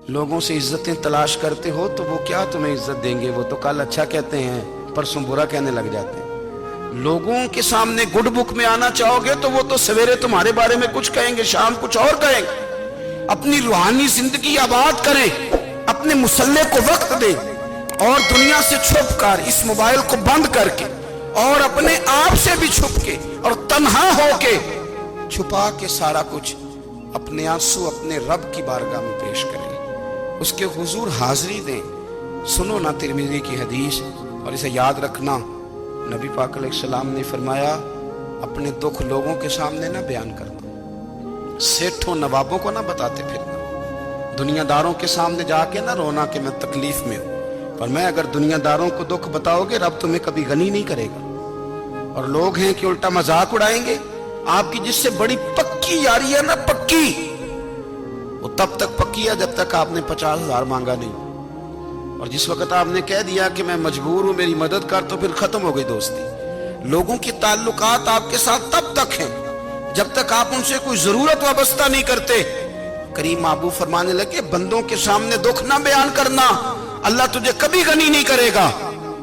لوگوں سے عزتیں تلاش کرتے ہو تو وہ کیا تمہیں عزت دیں گے؟ وہ تو کل اچھا کہتے ہیں پرسوں برا کہنے لگ جاتے ہیں۔ لوگوں کے سامنے گڈ بک میں آنا چاہو گے تو وہ تو سویرے تمہارے بارے میں کچھ کہیں گے، شام کچھ اور کہیں گے۔ اپنی روحانی زندگی آباد کریں، اپنے مسلح کو وقت دیں، اور دنیا سے چھپ کر اس موبائل کو بند کر کے اور اپنے آپ سے بھی چھپ کے اور تنہا ہو کے چھپا کے سارا کچھ اپنے آنسو اپنے رب کی بارگاہ میں پیش کریں، اس کے حضور حاضری دیں۔ سنو نا ترمذی کی حدیث، اور اسے یاد رکھنا، نبی پاک علیہ السلام نے فرمایا اپنے دکھ لوگوں کے سامنے نہ بیان کر دو، سیٹھوں نوابوں کو نہ بتاتے پھرنا، دنیا داروں کے سامنے جا کے نہ رونا کہ میں تکلیف میں ہوں، پر میں اگر دنیا داروں کو دکھ بتاؤ گے رب تمہیں کبھی غنی نہیں کرے گا۔ اور لوگ ہیں کہ الٹا مذاق اڑائیں گے آپ کی، جس سے بڑی پکی یاری ہے نا، پکی، وہ تب تک پکی ہے جب تک آپ نے 50,000 مانگا نہیں، اور جس وقت آپ نے کہہ دیا کہ میں مجبور ہوں میری مدد کر تو پھر ختم ہو گئی دوستی۔ لوگوں کی تعلقات آپ کے ساتھ تب تک ہیں جب تک آپ ان سے کوئی ضرورت وابستہ نہیں کرتے۔ کریم محبوب فرمانے لگے بندوں کے سامنے دکھ نہ بیان کرنا، اللہ تجھے کبھی غنی نہیں کرے گا۔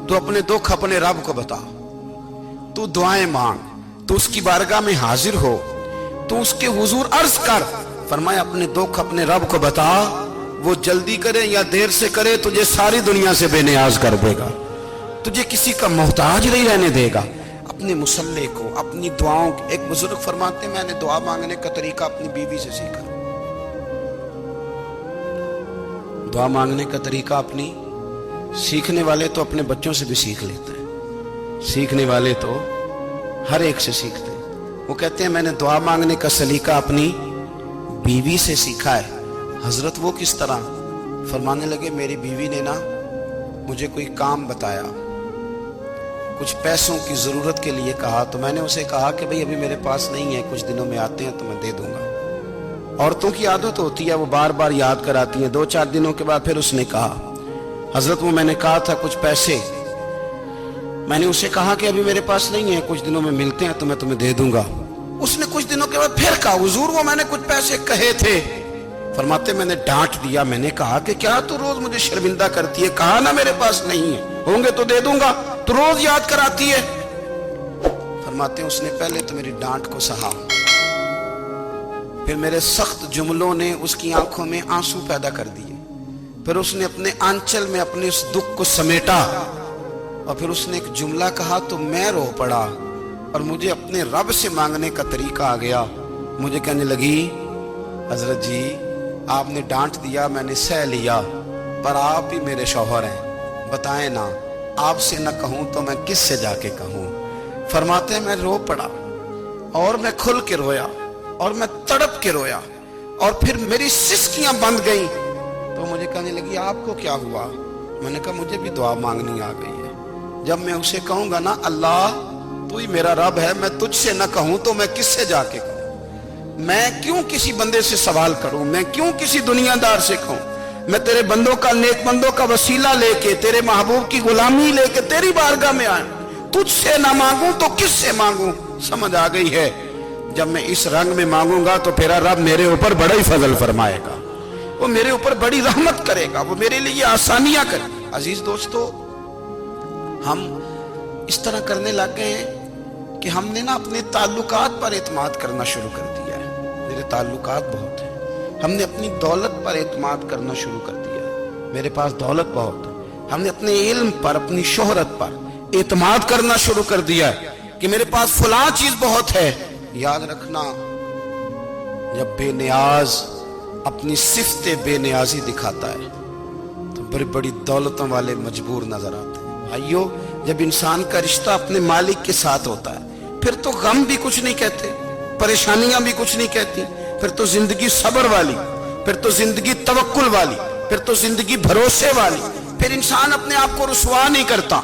تو اپنے دکھ اپنے رب کو بتا، تو دعائیں مانگ، تو اس کی بارگاہ میں حاضر ہو، تو اس کے حضور عرض کر۔ فرمایا اپنے دکھ اپنے رب کو بتا، وہ جلدی کرے یا دیر سے کرے تجھے ساری دنیا سے بے نیاز کر دے گا، تجھے کسی کا محتاج نہیں رہنے دے گا۔ اپنے مسلح کو، اپنی دعاؤں، ایک بزرگ فرماتے ہیں میں نے دعا مانگنے کا طریقہ اپنی بیوی سے سیکھا۔ دعا مانگنے کا طریقہ اپنی، سیکھنے والے تو اپنے بچوں سے بھی سیکھ لیتے ہیں، سیکھنے والے تو ہر ایک سے سیکھتے ہیں۔ وہ کہتے ہیں میں نے دعا مانگنے کا سلیقہ اپنی بیوی سے سیکھا ہے۔ حضرت وہ کس طرح؟ فرمانے لگے میری بیوی نے نا مجھے کوئی کام بتایا، کچھ پیسوں کی ضرورت کے لیے کہا، تو میں نے اسے کہا کہ بھئی ابھی میرے پاس نہیں ہے، کچھ دنوں میں آتے ہیں تو میں دے دوں گا۔ عورتوں کی عادت ہوتی ہے وہ بار بار یاد کراتی ہیں، 2-4 دنوں کے بعد پھر اس نے کہا حضرت وہ میں نے کہا تھا کچھ پیسے، میں نے اسے کہا کہ ابھی میرے پاس نہیں ہے، کچھ دنوں میں ملتے ہیں تو میں تمہیں دے دوں گا۔ اس نے کچھ دنوں کے بعد پھر کہا حضور وہ میں نے کچھ پیسے کہے تھے۔ فرماتے میں نے ڈانٹ دیا، میں نے کہا کہ کیا تو روز مجھے شرمندہ کرتی ہے، کہا نا میرے پاس نہیں ہے، ہوں گے تو دے دوں گا، تو روز یاد کراتی ہے۔ فرماتے اس نے پہلے تو میری ڈانٹ کو سہا، پھر میرے سخت جملوں نے اس کی آنکھوں میں آنسو پیدا کر دیے، پھر اس نے اپنے آنچل میں اپنے اس دکھ کو سمیٹا، اور پھر اس نے ایک جملہ کہا تو میں رو پڑا، اور مجھے اپنے رب سے مانگنے کا طریقہ آ گیا۔ مجھے کہنے لگی حضرت جی آپ نے ڈانٹ دیا، میں نے سہ لیا، پر آپ ہی میرے شوہر ہیں، بتائیں نا آپ سے نہ کہوں تو میں کس سے جا کے کہوں۔ فرماتے ہیں میں رو پڑا، اور میں کھل کے رویا، اور میں تڑپ کے رویا، اور پھر میری سسکیاں بند گئیں۔ تو مجھے کہنے لگی آپ کو کیا ہوا؟ میں نے کہا مجھے بھی دعا مانگنی آ گئی ہے، جب میں اسے کہوں گا نا اللہ تو ہی میرا رب ہے، میں تجھ سے نہ کہوں تو میں کس سے جا کے کہوں؟ میں کیوں کسی بندے سے سوال کروں؟ میں کیوں کسی دنیا دار سے کہوں؟ میں تیرے بندوں کا، نیک بندوں کا وسیلہ لے کے، تیرے محبوب کی غلامی لے کے تیری بارگاہ میں آئیں، تجھ سے نہ مانگوں تو کس سے مانگوں؟ سمجھ آ گئی ہے جب میں اس رنگ میں مانگوں گا تو پھر رب میرے اوپر بڑا ہی فضل فرمائے گا، وہ میرے اوپر بڑی رحمت کرے گا، وہ میرے لیے آسانیاں کرے گا۔ عزیز دوستو ہم اس طرح کرنے لگ گئے ہیں کہ ہم نے نا اپنے تعلقات پر اعتماد کرنا شروع کر دیا ہے۔ میرے تعلقات بہت ہیں، ہم نے اپنی دولت پر اعتماد کرنا شروع کر دیا ہے، میرے پاس دولت بہت ہے۔ ہم نے اپنے علم پر، اپنی شہرت پر اعتماد کرنا شروع کر دیا ہے کہ میرے پاس فلاں چیز بہت ہے۔ یاد رکھنا جب بے نیاز اپنی صفت بے نیازی دکھاتا ہے تو بڑی بڑی دولتوں والے مجبور نظر آتے ہیں۔ بھائیو جب انسان کا رشتہ اپنے مالک کے ساتھ ہوتا ہے پھر تو غم بھی کچھ نہیں کہتے، پریشانیاں بھی کچھ نہیں کہتی، پھر تو زندگی صبر والی، پھر تو زندگی توکل والی، پھر تو زندگی بھروسے والی، پھر انسان اپنے آپ کو رسوا نہیں کرتا،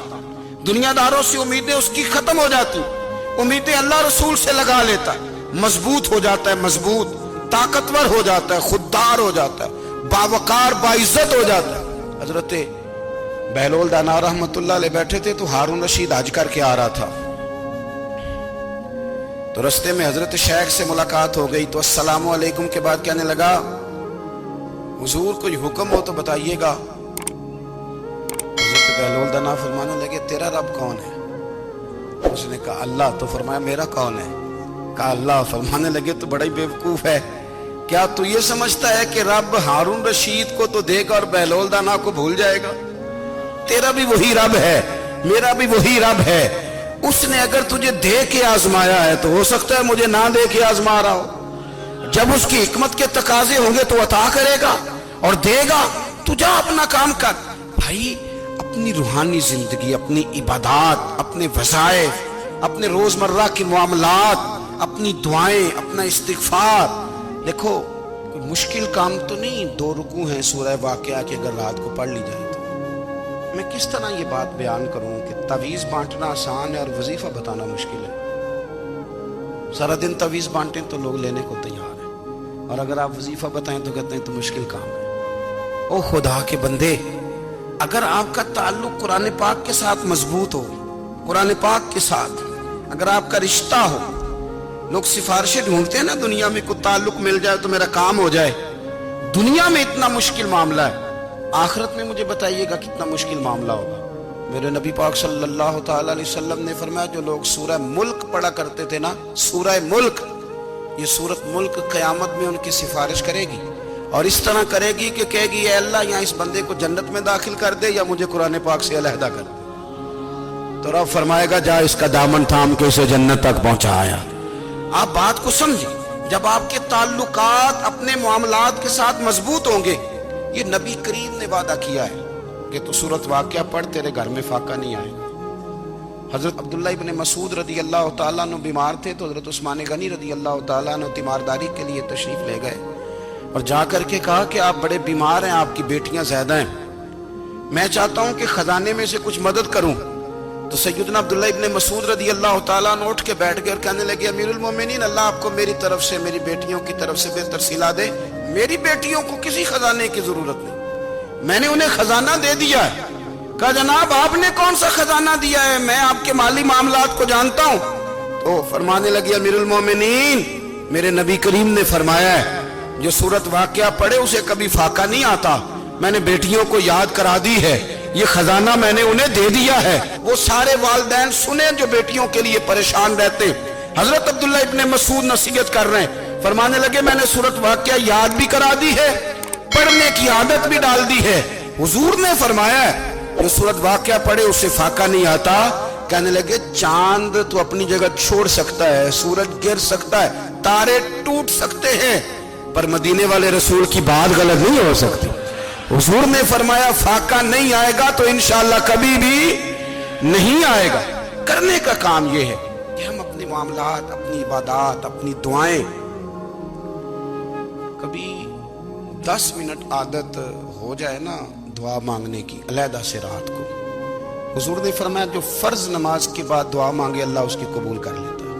دنیا داروں سے امیدیں اس کی ختم ہو جاتی، امیدیں اللہ رسول سے لگا لیتا ہے، مضبوط ہو جاتا ہے، مضبوط، طاقتور ہو جاتا ہے، خوددار ہو جاتا ہے، باوقار باعزت ہو جاتا ہے۔ حضرت بہلول دانا رحمت اللہ علیہ بیٹھے تھے تو ہارون رشید حج کر کے آ رہا تھا، تو رستے میں حضرت شیخ سے ملاقات ہو گئی تو السلام علیکم کے بعد کہنے لگا हुजूर कोई हुक्म हो तो बताइएगा। हज़रत बहलोल दना फरमाने लगे तेरा रब कौन है? उसने कहा अल्लाह। तो फरमाया मेरा कौन है? कहा अल्लाह। फरमाने लगे तो बड़ा ही बेवकूफ है, क्या तू ये समझता है कि रब हारून रशीद को तो देगा और बहलोल दाना को भूल जाएगा? तेरा भी वही रब है, मेरा भी वही रब है। उसने अगर तुझे दे के आजमाया है तो हो सकता है मुझे ना दे के आजमा रहा हो। जब उसकी हिकमत के तकाजे होंगे तो अता करेगा और देगा। तू जा अपना काम कर। भाई अपनी रूहानी जिंदगी, अपनी इबादत, अपने वज़ाइफ, अपने रोजमर्रा के मामलात, अपनी दुआएं, अपना इस्तिग़फ़ार। देखो कोई मुश्किल काम तो नहीं, 2 रुकू हैं सूरह वाक़िया की, अगर रात को पढ़ ली जाए तो। मैं किस तरह ये बात बयान करूं कि तवीज़ बांटना आसान है और वजीफा बताना मुश्किल है। सारा दिन तवीज़ बांटें तो लोग लेने को तैयार हैं, और अगर आप वजीफा बताएं तो कहते हैं तो मुश्किल काम है। ओ खुदा के बंदे, अगर आपका ताल्लुक कुरान पाक के साथ मजबूत हो, कुरान पाक के साथ अगर आपका रिश्ता हो, लोग सिफारिशें ढूंढते हैं ना दुनिया में, कोई ताल्लुक मिल जाए तो मेरा काम हो जाए। दुनिया में इतना मुश्किल मामला है, आखिरत में मुझे बताइएगा कितना मुश्किल मामला होगा। मेरे नबी पाक सल्लल्लाहु ताला अलैहि वसल्लम ने फरमाया जो लोग सूरह मुल्क पढ़ा करते थे ना, सूरह मुल्क, ये सूरत मुल्क क़यामत में उनकी सिफारिश करेगी और इस तरह करेगी कि कहेगी ए अल्लाह यहाँ इस बंदे को जन्नत में दाखिल कर दे या मुझे कुरान पाक से अलहदा कर दे। तो रब फरमाएगा जा इसका दामन थाम के उसे जन्नत तक पहुंचाया। आप बात को समझिए, जब आपके ताल्लुकात अपने मामलात के साथ मजबूत होंगे, ये नबी करीम ने वादा किया है कि तू सूरत वाक़िया पढ़, तेरे घर में फाका नहीं आएगा। हजरत अब्दुल्ला इब्न मसूद रदी अल्लाह तआला अन्हु बीमार थे तो हजरत उस्मान गनी रदी अल्लाह तआला अन्हु तीमारदारी के लिए तशरीफ ले गए और जा करके कहा कि आप बड़े बीमार हैं, आपकी बेटियां ज्यादा हैं, मैं चाहता हूं कि खजाने में से कुछ मदद करूं। तो सैयदना अब्दुल्ला इब्न मसूद रदी अल्लाह तआला अन्हु उठ के बैठ गए और कहने लगे अमीरुल मोमिनीन, अल्लाह आपको मेरी तरफ से, मेरी बेटियों की तरफ से बेहतर सिला दे। मेरी बेटियों को किसी खजाने की जरूरत नहीं, मैंने उन्हें खजाना दे दिया है। कहा जनाब आपने कौन सा खजाना दिया है, मैं आपके माली मामलात को जानता हूं। तो फरमाने लगे अमीरुल मोमिनीन, मेरे नबी करीम ने फरमाया है जो सूरत वाक़िया पढ़े उसे कभी फाका नहीं आता, मैंने बेटियों को याद करा दी है, ये खजाना मैंने उन्हें दे दिया है। वो सारे वालिदैन सुने जो बेटियों के लिए परेशान रहते। हजरत अब्दुल्ला इब्ने मसूद नसीहत कर रहे हैं, फरमाने लगे मैंने सूरत वाक़िया याद भी करा दी है, पढ़ने की आदत भी डाल दी है। हुजूर ने फरमाया है जो सूरत वाक़िया पढ़े उससे फाका नहीं आता। कहने लगे चांद तो अपनी जगह छोड़ सकता है, सूरज गिर सकता है, तारे टूट सकते हैं, पर मदीने वाले रसूल की बात गलत नहीं हो सकती। हुजूर ने फरमाया फाका नहीं आएगा तो इंशाअल्लाह कभी भी नहीं आएगा। करने का काम यह है कि हम अपने मामलात, अपनी इबादत, अपनी दुआएं, कभी 10 मिनट आदत हो जाए ना दुआ मांगने की अलहदा से रात को। हुजूर ने फरमाया जो फर्ज नमाज के बाद दुआ मांगे अल्लाह उसकी कबूल कर लेता है।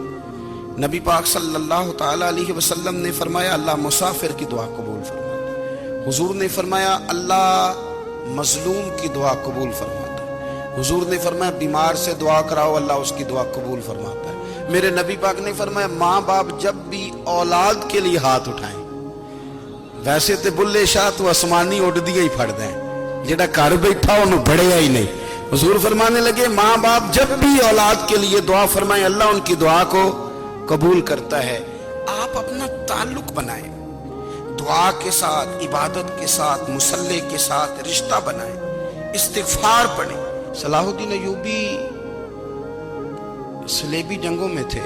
नबी पाक सल्लल्लाहु ताला अलैहि वसल्लम ने फरमाया अल्लाह मुसाफिर की दुआ कबूल फरमाता है। हुजूर ने फरमाया अल्लाह मजलूम की दुआ कबूल फरमाता है। हुजूर ने फरमाया बीमार से दुआ कराओ अल्लाह उसकी दुआ कबूल फरमाता है। मेरे नबी पाक ने फरमाया माँ बाप जब भी औलाद के लिए हाथ उठाएं, वैसे तो बुल्ले शाह तो आसमानी उड़ दिए ही फड़ दें, जेड़ा घर बैठा उन्हें बढ़िया ही नहीं। हुजूर फरमाने लगे माँ बाप जब भी औलाद के लिए दुआ फरमाएं अल्लाह उनकी दुआ को कबूल करता है। आप अपना ताल्लुक बनाएं, दुआ के साथ, इबादत के साथ, मुसल्ले के साथ रिश्ता बनाएं, इस्तिग़फ़ार पढ़ें। सलाहुद्दीन अय्यूबी सलेबी जंगों में थे,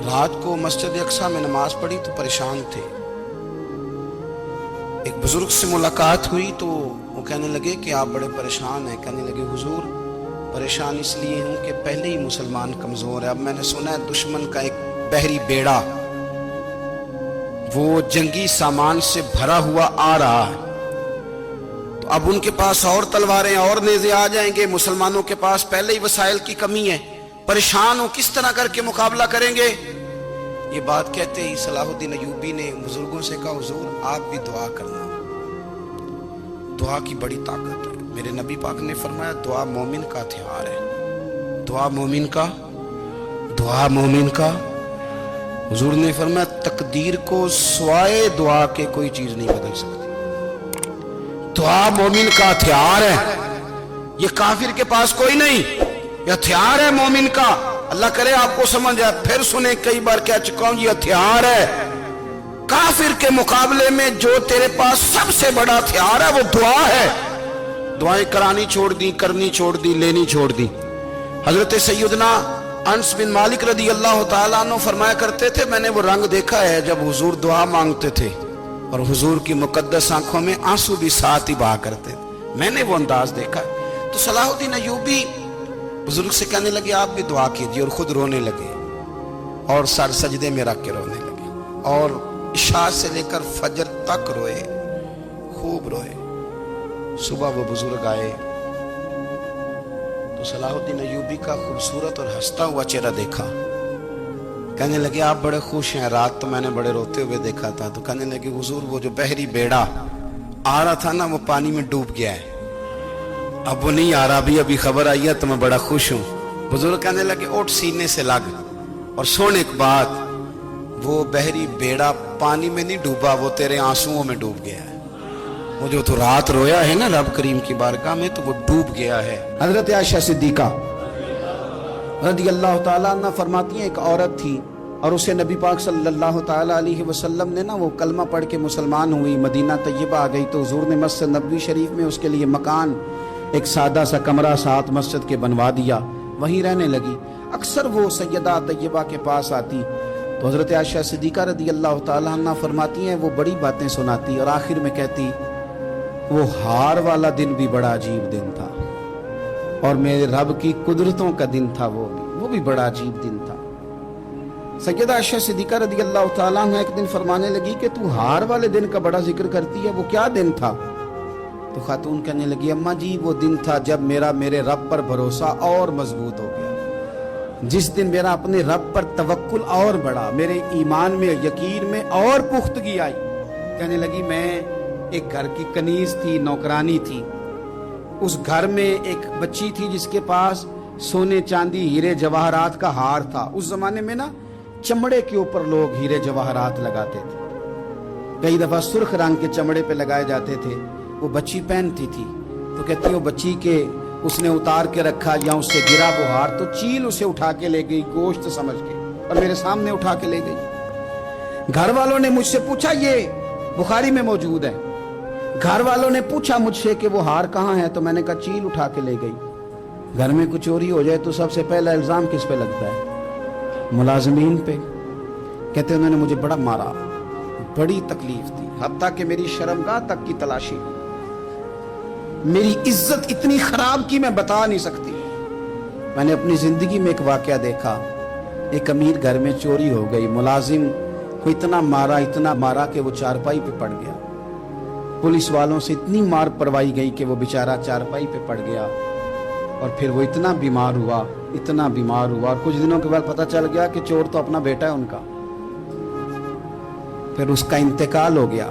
रात को मस्जिद अक्सा में नमाज पढ़ी तो परेशान थे। एक बुजुर्ग से मुलाकात हुई तो वो कहने लगे कि आप बड़े परेशान हैं। कहने लगे हुजूर परेशान इसलिए हूं कि पहले ही मुसलमान कमजोर है, अब मैंने सुना है दुश्मन का एक बहरी बेड़ा वो जंगी सामान से भरा हुआ आ रहा है, तो अब उनके पास और तलवारें और नेज़े आ जाएंगे, मुसलमानों के पास पहले ही वसाइल की कमी है, परेशान हो किस तरह करके मुकाबला करेंगे। ये बात कहते ही सलाहुद्दीन अय्यूबी ने बुजुर्गों से कहा हुजूर आप भी दुआ करना, दुआ की बड़ी ताकत है। मेरे नबी पाक ने फरमाया दुआ मोमिन का हथियार है, दुआ मोमिन का हुजूर ने फरमाया तकदीर को सिवाय दुआ के कोई चीज नहीं बदल सकती। दुआ मोमिन का हथियार है, ये काफिर के पास कोई नहीं, ये हथियार है मोमिन का। अल्लाह करे आपको समझ आए, फिर सुने, कई बार कह चुका हूं, ये हथियार है। काफिर के मुकाबले में जो तेरे पास सबसे बड़ा हथियार है वो दुआ है। दुआएं करानी छोड़ दी, करनी छोड़ दी, लेनी छोड़ दी। हजरत सैयदना अनस बिन मालिक रदी अल्लाह तआला अन्हु फरमाया करते थे, मैंने वो रंग देखा है जब हुजूर दुआ मांगते थे और हुजूर की मुकद्दस आंखों में आंसू भी साथ ही बहा करते थे। मैंने वो अंदाज देखा है। तो सलाहुद्दीन अय्यूबी बुजुर्ग से कहने लगे आप भी दुआ कीजिए, और खुद रोने लगे और सर सजदे में रख के रोने लगे और इशा से लेकर फजर तक रोए, खूब रोए। सुबह वो बुजुर्ग आए तो सलाहुद्दीन अय्यूबी का खूबसूरत और हंसता हुआ चेहरा देखा। कहने लगे आप बड़े खुश हैं, रात तो मैंने बड़े रोते हुए देखा था। तो कहने लगे हुजूर वो जो बहरी बेड़ा आ रहा था ना वो पानी में डूब गया है, अब वो नहीं आ रहा, अभी खबर आई है तो मैं बड़ा खुश हूं। बुजुर्ग कहने लगे उठ सीने से लग और सुन एक बात, वो बहरी बेड़ा पानी में नहीं डूबा, वो तेरे आंसुओं में डूब गया है। वो जो तो रात रोया है ना रब करीम की बारगाह में, तो वो डूब गया है। हजरत आयशा सिद्दीका रदी अल्लाह तआला अन्हा फरमाती हैं, एक औरत थी और उसे नबी पाक सल्लल्लाहु तआला अलैहि वसल्लम ने ना वो कलमा पढ़ के मुसलमान हुई, मदीना तैयबा आ गई। तो हुजूर ने मस्जिद नबवी शरीफ में उसके लिए मकान, एक सादा सा कमरा साथ मस्जिद के बनवा दिया, वहीं रहने लगी। अक्सर वो सैयदा तैयबा के पास आती तो हजरत आयशा सिद्दीका रदी अल्लाह तआला अन्हा फरमाती हैं, वो बड़ी बातें सुनाती और आखिर में कहती वो हार वाला दिन भी बड़ा अजीब दिन था और मेरे रब की कुदरतों का दिन था, वो भी बड़ा अजीब दिन था। सैयदा आयशा सिद्दीका रदी अल्लाह तआला अन्हा एक दिन फरमाने लगी कि तू हार वाले दिन का बड़ा जिक्र करती है, वो क्या दिन था? तो खातून कहने लगी अम्मा जी वो दिन था जब मेरे रब पर भरोसा और मजबूत हो गया, जिस दिन मेरा अपने रब पर तवक्कुल और बढ़ा, मेरे ईमान में यकीन में और पुख्तगी आई। कहने लगी मैं एक घर की कनीज थी, नौकरानी थी, उस घर में एक बच्ची थी जिसके पास सोने चांदी हीरे जवाहरात का हार था। उस जमाने में ना चमड़े के ऊपर लोग हीरे जवाहरात लगाते थे, कई दफा सुर्ख रंग के चमड़े पे लगाए जाते थे। वो बच्ची पहनती थी तो कहती वो बच्ची के उसने उतार के रखा या उससे गिरा वो हार, तो चील उसे उठा के ले गई गोश्त समझ के और मेरे सामने उठा के ले गई। घर वालों ने मुझसे पूछा, ये बुखारी में मौजूद है, घर वालों ने पूछा मुझसे कि वो हार कहाँ है, तो मैंने कहा चील उठा के ले गई। घर में कुछ चोरी हो जाए तो सबसे पहला इल्जाम किस पे लगता है? मुलाजिमीन पे। कहते उन्होंने मुझे बड़ा मारा, बड़ी तकलीफ थी, हत्ता कि मेरी शर्मगाह तक की तलाशी, मेरी इज्जत इतनी खराब की मैं बता नहीं सकती। मैंने अपनी जिंदगी में एक वाकया देखा, एक अमीर घर में चोरी हो गई, मुलाजिम को इतना मारा कि वो चारपाई पे पड़ गया। पुलिस वालों से इतनी मार पड़वाई गई कि वो बेचारा चारपाई पे पड़ गया और फिर वो इतना बीमार हुआ और कुछ दिनों के बाद पता चल गया कि चोर तो अपना बेटा है उनका। फिर उसका इंतकाल हो गया।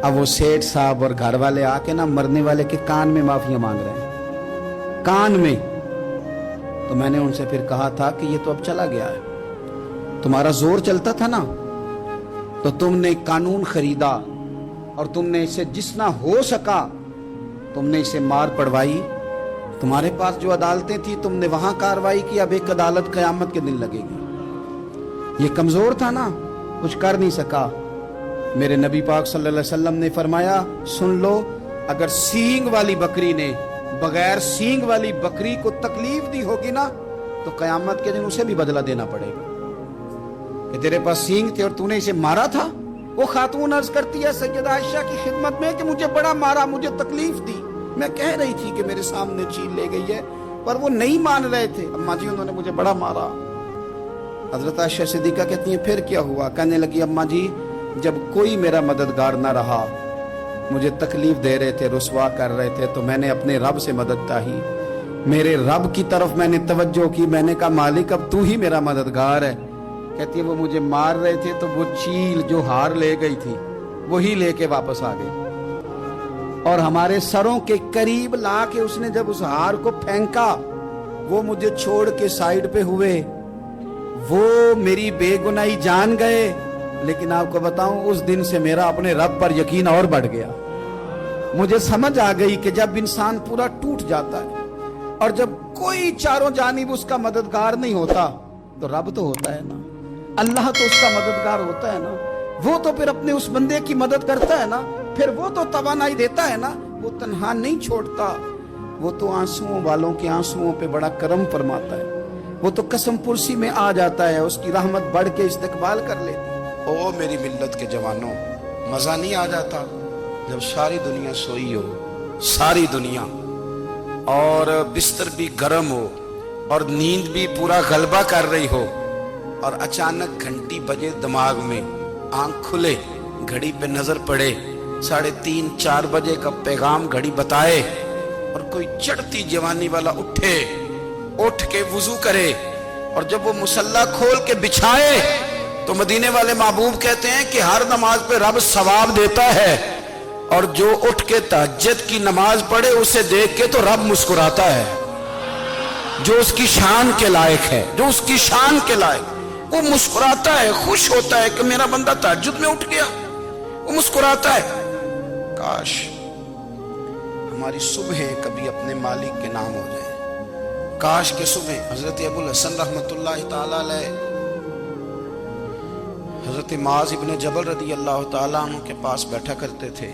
अब वो सेठ साहब और घर वाले आके ना मरने वाले के कान में माफिया मांग रहे हैं, कान में। तो मैंने उनसे फिर कहा था कि ये तो अब चला गया है, तुम्हारा जोर चलता था ना तो तुमने कानून खरीदा और तुमने इसे जितना हो सका तुमने इसे मार पड़वाई। तुम्हारे पास जो अदालतें थी तुमने वहां कार्रवाई की, अब एक अदालत क़यामत के दिन लगेगी। ये कमजोर था ना, कुछ कर नहीं सका। मेरे नबी पाक सल्लल्लाहु अलैहि वसल्लम ने फरमाया सुन लो, अगर सींग वाली बकरी ने बगैर सींग वाली बकरी को तकलीफ दी होगी ना तो क़यामत के दिन उसे भी बदला देना पड़ेगा कि तेरे पास सींग थे और तूने इसे मारा था। वो खातून अर्ज करती है सैयदा आयशा की खिदमत में कि मुझे बड़ा मारा, मुझे तकलीफ दी, मैं कह रही थी कि मेरे सामने चील ले गई है, पर वो नहीं मान रहे थे। अम्मा जी उन्होंने मुझे बड़ा मारा। हजरत आयशा सिद्दीका कहती हैं फिर क्या हुआ? कहने लगी अम्मा जी जब कोई मेरा मददगार ना रहा, मुझे तकलीफ दे रहे थे, रुसवा कर रहे थे, तो मैंने अपने रब से मदद चाही, मेरे रब की तरफ मैंने तवज्जो की, मैंने कहा मालिक अब तू ही मेरा मददगार है। कहती है वो मुझे मार रहे थे तो वो चील जो हार ले गई थी वही लेके वापस आ गई और हमारे सरों के करीब ला के उसने जब उस हार को फेंका वो मुझे छोड़ के साइड पे हुए, वो मेरी बेगुनाही जान गए, लेकिन आपको बताऊं उस दिन से मेरा अपने रब पर यकीन और बढ़ गया। मुझे समझ आ गई कि जब इंसान पूरा टूट जाता है और जब कोई चारों जानिब उसका मददगार नहीं होता, तो रब तो होता है ना, अल्लाह तो उसका मददगार होता है ना, वो तो फिर अपने उस बंदे की मदद करता है ना, फिर वो तो तवानाई देता है ना, वो तन्हा नहीं छोड़ता, वो तो आंसुओं वालों के आंसुओं पे बड़ा करम फरमाता है, वो तो कसम पुरसी में आ जाता है, उसकी रहमत बढ़ के इस्तकबाल कर लेती। ओ मेरी मिल्लत के जवानों, मजा नहीं आ जाता जब सारी दुनिया सोई हो, सारी दुनिया, और बिस्तर भी गर्म हो और नींद भी पूरा गलबा कर रही हो, और अचानक घंटी बजे दिमाग में, आंख खुले, घड़ी पे नजर पड़े, 3:30-4 बजे का पैगाम घड़ी बताए, और कोई चढ़ती जवानी वाला उठ के वुजू करे, और जब वो मुसल्ला खोल के बिछाए तो मदीने वाले महबूब कहते हैं कि हर नमाज पे रब सवाब देता है, और जो उठ के तहज्जुद की नमाज पढ़े उसे देख के तो रब मुस्कुराता है, जो उसकी शान के लायक है, जो उसकी शान के लायक, वो मुस्कुराता है, खुश होता है कि मेरा बंदा तहज्जुद में उठ गया, वो मुस्कुराता है। काश हमारी सुबह कभी अपने मालिक के नाम हो जाए, काश के सुबह। हजरत अबुल हसन रहमतुल्लाह ताला अलैह हजरत माज इब्न जबल रदी अल्लाह ताला अन्हु के पास बैठा करते थे,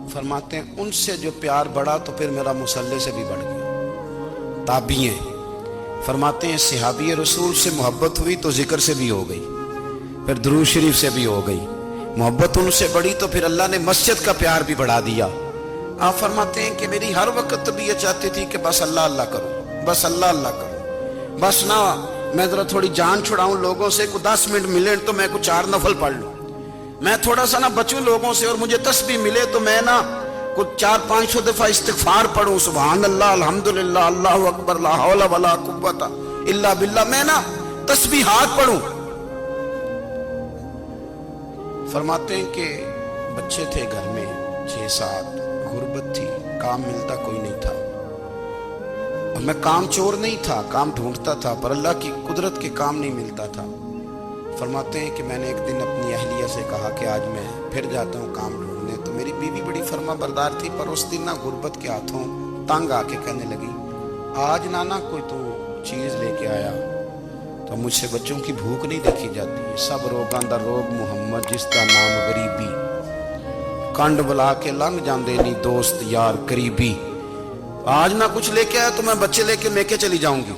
फरमाते हैं उनसे जो प्यार बढ़ा तो फिर मेरा मुसल्ले से भी बढ़ गया। ताबीए फरमाते हैं सहाबी रसूल से मोहब्बत हुई तो जिक्र से भी हो गई, फिर दुरूद शरीफ से भी हो गई, मोहब्बत उनसे बढ़ी तो फिर अल्लाह ने मस्जिद का प्यार भी बढ़ा दिया। आप फरमाते हैं कि मेरी हर वक्त तबीयत चाहती थी कि बस अल्लाह अल्लाह करो, बस अल्लाह अल्लाह करो, बस ना मैं जरा थोड़ी जान छुड़ाऊं लोगों से, कुछ 10 मिनट मिले तो मैं कुछ 4 नफल पढ़ लूं, मैं थोड़ा सा ना बचूं लोगों से, और मुझे तस्बीह मिले तो मैं ना कुछ 400-500 दफा इस्तिगफार पढ़ूं, सुभान अल्लाह, अल्हम्दुलिल्लाह, अल्लाहु अकबर, ला हौला वला कुव्वता इल्ला बिल्लाह, मैं ना तस्बीहात पढ़ूं। फरमाते हैं कि बच्चे थे घर में 6-7, गुर्बत थी, काम मिलता कोई नहीं था, और मैं काम चोर नहीं था, काम ढूंढता था, पर अल्लाह की कुदरत के काम नहीं मिलता था। फरमाते हैं कि मैंने एक दिन अपनी अहलिया से कहा कि आज मैं फिर जाता हूँ काम ढूंढने, तो मेरी बीवी बड़ी फर्मा बरदार थी, पर उस दिन ना गुर्बत के हाथों तंग आके कहने लगी, आज नाना कोई तो चीज लेके आया, तो मुझसे बच्चों की भूख नहीं देखी जाती है, सब रोगां दा रोग मुहम्मद जिसका नाम गरीबी, कंड बुला के लंघ जाते नहीं दोस्त यार करीबी, आज ना कुछ लेके आया तो मैं बच्चे लेके मेके चली जाऊंगी।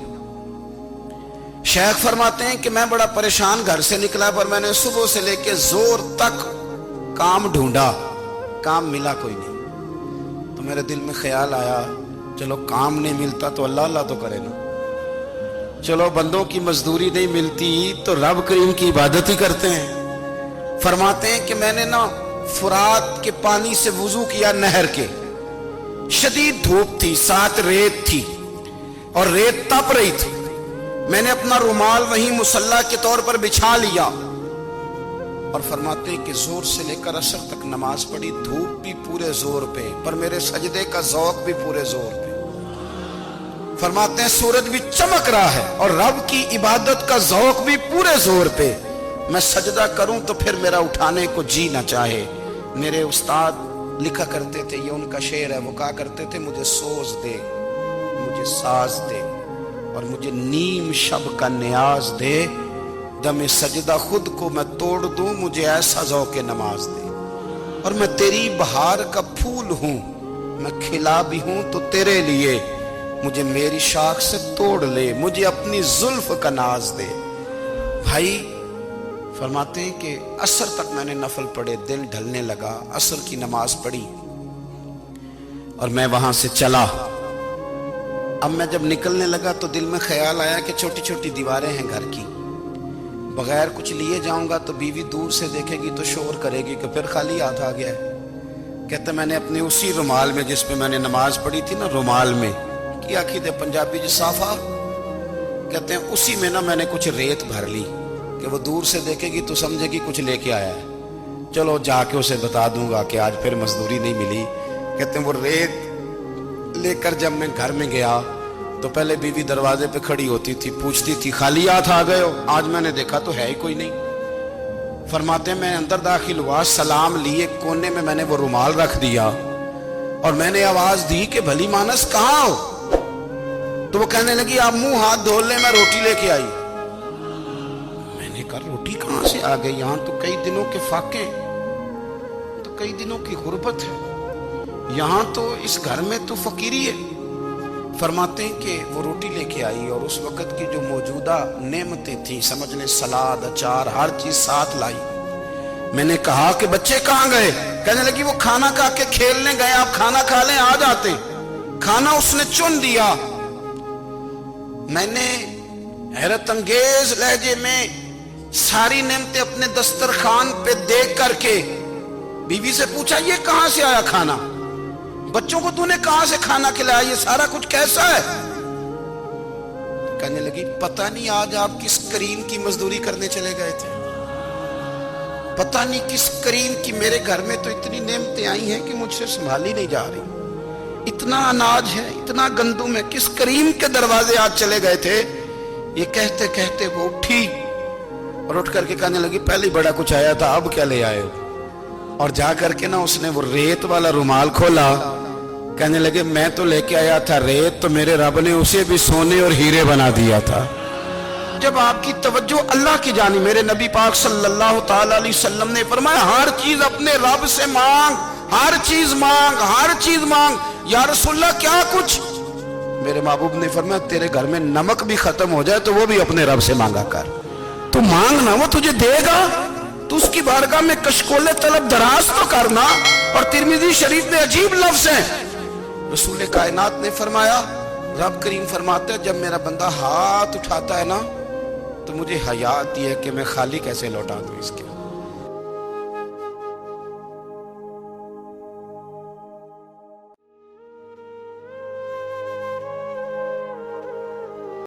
शेख फरमाते हैं कि मैं बड़ा परेशान घर से निकला, पर मैंने सुबह से लेके जोर तक काम ढूंढा, काम मिला कोई नहीं, तो मेरे दिल में ख्याल आया चलो काम नहीं मिलता तो अल्लाह अल्लाह तो करे ना, चलो बंदों की मजदूरी नहीं मिलती तो रब करीम की इबादत ही करते हैं। फरमाते हैं कि मैंने ना फुरात के पानी से वुजू किया, नहर के, शदीद धूप थी, साथ रेत थी और रेत तप रही थी, मैंने अपना रुमाल वहीं मुसल्ला के तौर पर बिछा लिया, और फरमाते हैं कि जोर से लेकर असर तक नमाज पढ़ी, धूप भी पूरे जोर पे, पर मेरे सजदे का ज़ौक़ भी पूरे जोर पे। फरमाते हैं सूरज भी चमक रहा है और रब की इबादत का ज़ौक़ भी पूरे जोर पे, मैं सजदा करूं तो फिर मेरा उठाने को जी ना चाहे। मेरे उस्ताद लिखा करते थे, ये उनका शेर है, वो कहा करते थे, मुझे सोज दे, मुझे साज दे, और मुझे नीम शब का न्याज दे, दमे सजदा खुद को मैं तोड़ दूं, मुझे ऐसा ज़ौक़े नमाज दे, और मैं तेरी बहार का फूल हूं, मैं खिला भी हूं तो तेरे लिए, मुझे मेरी शाख से तोड़ ले, मुझे अपनी जुल्फ का नाज दे। भाई फरमाते हैं कि असर तक मैंने नफल पढ़े, दिन ढलने लगा, असर की नमाज पढ़ी और मैं वहां से चला। अब मैं जब निकलने लगा तो दिल में ख्याल आया कि छोटी छोटी दीवारें हैं घर की, बगैर कुछ लिए जाऊंगा तो बीवी दूर से देखेगी तो शोर करेगी कि फिर खाली हाथ आ गया है। कहते मैंने अपने उसी रुमाल में जिस पे मैंने नमाज पढ़ी थी ना, रुमाल में की आखी दे पंजाबी जी साफा, कहते हैं उसी में ना मैंने कुछ रेत भर ली कि वो दूर से देखेगी तो समझेगी कुछ लेके आया है, चलो जाके उसे बता दूंगा कि आज फिर मजदूरी नहीं मिली। कहते हैं वो रेत लेकर जब मैं घर में गया तो पहले बीवी दरवाजे पे खड़ी होती थी, पूछती थी खाली हाथ आ गए हो? आज मैंने देखा तो है ही कोई नहीं। फरमाते मैं अंदर दाखिल हुआ, सलाम लिए, कोने में मैंने वो रुमाल रख दिया और मैंने आवाज दी कि भली मानस कहाँ हो? तो वो कहने लगी आप मुंह हाथ धो ले, मैं रोटी लेके आई। मैंने कहा रोटी कहां से आ गई? यहां तो कई दिनों के फाके, तो कई दिनों की गुर्बत है, यहां तो इस घर में तो फकीरी है। फरमाते हैं कि वो रोटी लेके आई और उस वक्त की जो मौजूदा नेमतें थी, समझ ले सलाद, अचार, हर चीज साथ लाई। मैंने कहा कि बच्चे कहां गए? कहने लगी वो खाना खा के खेलने गए, आप खाना खा लें आ जाते। खाना उसने चुन दिया। मैंने हैरत अंगेज लहजे में सारी नेमतें अपने दस्तरखान पे देख करके बीवी से पूछा ये कहां से आया खाना? बच्चों को तूने कहां से खाना खिलाया? ये सारा कुछ कैसा है? कहने लगी पता नहीं आज आप किस करीम की मजदूरी करने चले गए थे, पता नहीं किस करीम की, मेरे घर में तो इतनी नेमतें आई हैं कि मुझसे संभाली नहीं जा रही, इतना अनाज है, इतना गंदुम है, किस करीम के दरवाजे आज चले गए थे? ये कहते कहते वो उठी और उठ करके कहने लगी पहले बड़ा कुछ आया था, अब क्या ले आए हो? और जा करके ना उसने वो रेत वाला रुमाल खोला। कहने लगे मैं तो लेके आया था रेत, तो मेरे रब ने उसे भी सोने और हीरे बना दिया था। जब आपकी तवज्जो अल्लाह की जानी, मेरे नबी पाक सल्लल्लाहु ताला अलैहि वसल्लम ने फरमाया हर चीज अपने रब से मांग, हर चीज मांग, हर चीज मांग। या रसूलल्लाह क्या कुछ? मेरे महबूब ने फरमाया तेरे घर में नमक भी खत्म हो जाए तो वो भी अपने रब से मांगा कर। तू मांग ना, वो तुझे देगा, तू उसकी बारगाह में कशकोले तलब दराज तो करना। और तिरमिजी शरीफ में अजीब लफ्ज है, रसूल कायनात ने फरमाया, रब करीम फरमाता है जब मेरा बंदा हाथ उठाता है ना तो मुझे हया आती है कि मैं खाली कैसे लौटा दूं इसके।